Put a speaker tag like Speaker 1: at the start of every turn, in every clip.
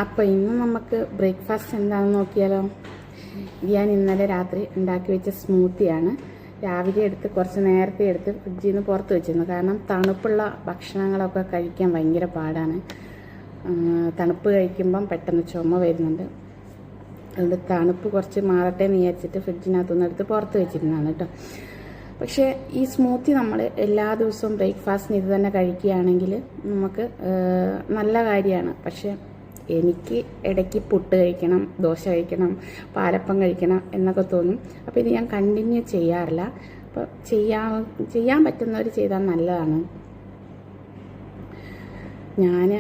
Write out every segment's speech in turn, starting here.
Speaker 1: അപ്പോൾ ഇന്ന് നമുക്ക് ബ്രേക്ക്ഫാസ്റ്റ് എന്താണെന്ന് നോക്കിയാലോ. ഞാൻ ഇന്നലെ രാത്രി ഉണ്ടാക്കി വെച്ച സ്മൂത്തിയാണ്. രാവിലെ എടുത്ത് കുറച്ച് നേരത്തെ എടുത്ത് ഫ്രിഡ്ജിൽ നിന്ന് പുറത്ത് വെച്ചിരുന്നു. കാരണം തണുപ്പുള്ള ഭക്ഷണങ്ങളൊക്കെ കഴിക്കാൻ ഭയങ്കര പാടാണ്. തണുപ്പ് കഴിക്കുമ്പം പെട്ടെന്ന് ചുമ വരുന്നുണ്ട്. അതുകൊണ്ട് തണുപ്പ് കുറച്ച് മാറട്ടെ എന്ന് വിചാരിച്ചിട്ട് ഫ്രിഡ്ജിനകത്തുനിന്ന് എടുത്ത് പുറത്ത് വെച്ചിരുന്നതാണ് കേട്ടോ. പക്ഷേ ഈ സ്മൂത്തി നമ്മൾ എല്ലാ ദിവസവും ബ്രേക്ക്ഫാസ്റ്റിന് ഇത് തന്നെ കഴിക്കുകയാണെങ്കിൽ നമുക്ക് നല്ല കാര്യമാണ്. പക്ഷേ എനിക്ക് ഇടയ്ക്ക് പുട്ട് കഴിക്കണം, ദോശ കഴിക്കണം, പാലപ്പം കഴിക്കണം എന്നൊക്കെ തോന്നും. അപ്പോൾ ഇത് ഞാൻ കണ്ടിന്യൂ ചെയ്യാറില്ല. അപ്പോൾ ചെയ്യാൻ പറ്റുന്നവർ ചെയ്താൽ നല്ലതാണ്. ഞാൻ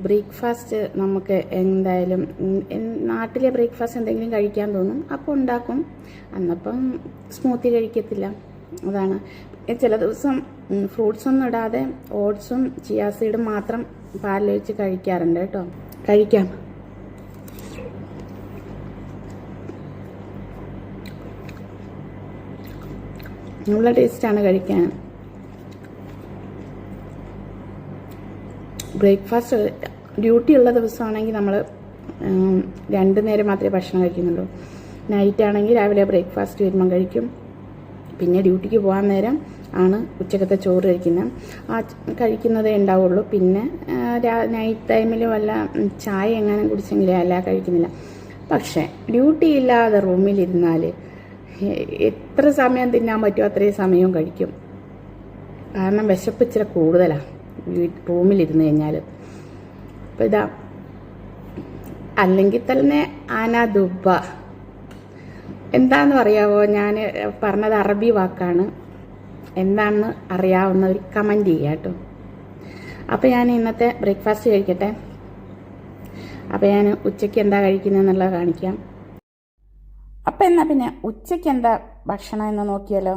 Speaker 1: ബ്രേക്ക്ഫാസ്റ്റ് നമുക്ക് എന്തായാലും നാട്ടിലെ ബ്രേക്ക്ഫാസ്റ്റ് എന്തെങ്കിലും കഴിക്കാൻ തോന്നും, അപ്പോൾ ഉണ്ടാക്കും. അന്നപ്പം സ്മൂത്തി കഴിക്കത്തില്ല, അതാണ്. ചില ദിവസം ഫ്രൂട്ട്സൊന്നും ഇടാതെ ഓട്സും ചിയാ സീഡും മാത്രം പാലിൽ വെച്ച് കഴിക്കാറുണ്ട് കേട്ടോ. കഴിക്കാം. നല്ല ടേസ്റ്റാണ് കഴിക്കാൻ. ബ്രേക്ക്ഫാസ്റ്റ് ഡ്യൂട്ടി ഉള്ള ദിവസമാണെങ്കിൽ നമ്മൾ 2 നേരം മാത്രമേ ഭക്ഷണം കഴിക്കുന്നുള്ളൂ. നൈറ്റ് ആണെങ്കിൽ രാവിലെ ബ്രേക്ക്ഫാസ്റ്റ് വരുമ്പം കഴിക്കും. പിന്നെ ഡ്യൂട്ടിക്ക് പോകാൻ നേരം ആണ് ഉച്ചക്കത്തെ ചോറ് കഴിക്കുന്നത്. ആ കഴിക്കുന്നതേ ഉണ്ടാവുള്ളൂ. പിന്നെ നൈറ്റ് ടൈമിൽ വല്ല ചായ എങ്ങാനും കുടിച്ചെങ്കിലേ അല്ല കഴിക്കുന്നില്ല. പക്ഷേ ഡ്യൂട്ടി ഇല്ലാതെ റൂമിലിരുന്നാൽ എത്ര സമയം തിന്നാൻ പറ്റുമോ അത്രയും സമയവും കഴിക്കും. കാരണം വിശപ്പ് ഇച്ചിരി കൂടുതലാണ് റൂമിലിരുന്ന് കഴിഞ്ഞാൽ. അപ്പോൾ ഇതാ, അല്ലെങ്കിൽ തന്നെ ആനാദുബ എന്താണെന്ന് അറിയാവോ? ഞാൻ പറഞ്ഞത് അറബി വാക്കാണ്. എന്താണെന്ന് അറിയാവുന്നവർ കമൻറ്റ് ചെയ്യുക കേട്ടോ. അപ്പോൾ ഞാൻ ഇന്നത്തെ ബ്രേക്ക്ഫാസ്റ്റ് കഴിക്കട്ടെ. അപ്പോൾ ഞാൻ ഉച്ചയ്ക്ക് എന്താ കഴിക്കുന്നതെന്നുള്ളത് കാണിക്കാം. അപ്പോൾ എന്നാൽ പിന്നെ ഉച്ചയ്ക്ക് എന്താ ഭക്ഷണം എന്ന് നോക്കിയാലോ.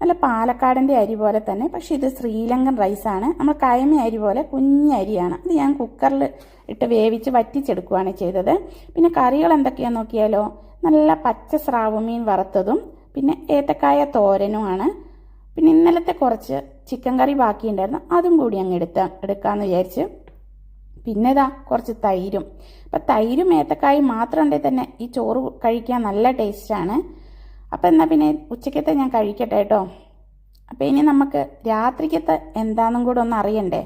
Speaker 1: നല്ല പാലക്കാടിൻ്റെ അരി പോലെ തന്നെ, പക്ഷേ ഇത് ശ്രീലങ്കൻ റൈസാണ്. നമ്മൾ കൈമ അരി പോലെ കുഞ്ഞരിയാണ്. അത് ഞാൻ കുക്കറിൽ ഇട്ട് വേവിച്ച് വറ്റിച്ചെടുക്കുകയാണ് ചെയ്തത്. പിന്നെ കറികൾ എന്തൊക്കെയാണെന്ന് നോക്കിയാലോ. നല്ല പച്ച സ്രാവ് മീൻ വറുത്തതും പിന്നെ ഏത്തക്കായ തോരനുമാണ്. പിന്നെ ഇന്നലത്തെ കുറച്ച് ചിക്കൻ കറി ബാക്കിയുണ്ടായിരുന്നു, അതും കൂടി അങ്ങ് എടുക്കാമെന്ന് വിചാരിച്ച്. പിന്നെ ഇതാ കുറച്ച് തൈരും. അപ്പം തൈരും ഏത്തക്കായും മാത്രം ഉണ്ടെങ്കിൽ തന്നെ ഈ ചോറ് കഴിക്കാൻ നല്ല ടേസ്റ്റാണ്. അപ്പം എന്നാൽ പിന്നെ ഉച്ചക്കത്തെ ഞാൻ കഴിക്കട്ടെ കേട്ടോ. അപ്പം ഇനി നമുക്ക് രാത്രിക്കത്തെ എന്താണെന്നും കൂടെ ഒന്ന് അറിയണ്ടേ.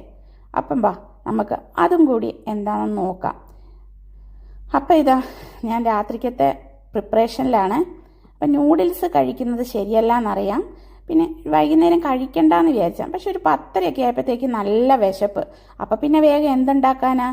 Speaker 1: അപ്പം നമുക്ക് അതും കൂടി എന്താണെന്ന് നോക്കാം. അപ്പം ഇതാ ഞാൻ രാത്രിക്കത്തെ പ്രിപ്പറേഷനിലാണ്. അപ്പം നൂഡിൽസ് കഴിക്കുന്നത് ശരിയല്ല എന്നറിയാം. പിന്നെ വൈകുന്നേരം കഴിക്കണ്ടെന്ന് വിചാരിച്ചാൽ, പക്ഷെ ഒരു 10:30 ആയപ്പോഴത്തേക്ക് നല്ല വിശപ്പ്. അപ്പം പിന്നെ വേഗം എന്തുണ്ടാക്കാനാ,